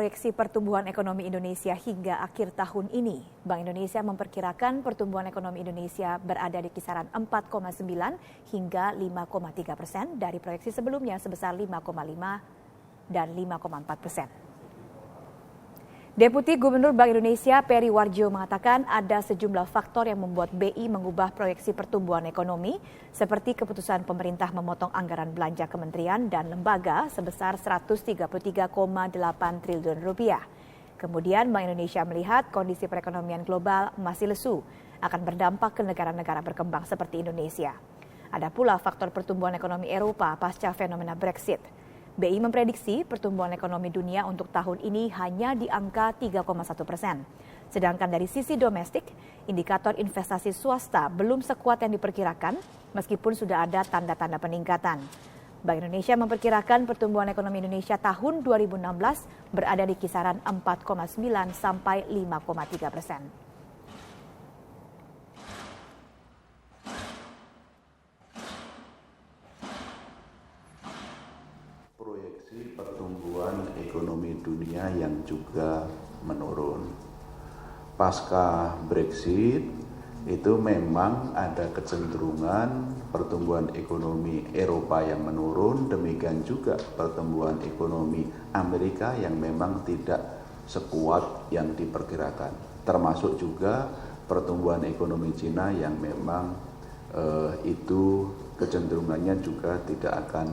proyeksi pertumbuhan ekonomi Indonesia hingga akhir tahun ini. Bank Indonesia memperkirakan pertumbuhan ekonomi Indonesia berada di kisaran 4,9 hingga 5,3% dari proyeksi sebelumnya sebesar 5,5 dan 5,4%. Deputi Gubernur Bank Indonesia Peri Warjio mengatakan ada sejumlah faktor yang membuat BI mengubah proyeksi pertumbuhan ekonomi seperti keputusan pemerintah memotong anggaran belanja kementerian dan lembaga sebesar Rp133,8 triliun. Kemudian Bank Indonesia melihat kondisi perekonomian global masih lesu akan berdampak ke negara-negara berkembang seperti Indonesia. Ada pula faktor pertumbuhan ekonomi Eropa pasca fenomena Brexit. BI memprediksi pertumbuhan ekonomi dunia untuk tahun ini hanya di angka 3,1%. Sedangkan dari sisi domestik, indikator investasi swasta belum sekuat yang diperkirakan meskipun sudah ada tanda-tanda peningkatan. Bank Indonesia memperkirakan pertumbuhan ekonomi Indonesia tahun 2016 berada di kisaran 4,9 sampai 5,3%. Proyeksi pertumbuhan ekonomi dunia yang juga menurun. Pasca Brexit itu memang ada kecenderungan pertumbuhan ekonomi Eropa yang menurun, demikian juga pertumbuhan ekonomi Amerika yang memang tidak sekuat yang diperkirakan. Termasuk juga pertumbuhan ekonomi Cina yang memang itu kecenderungannya juga tidak akan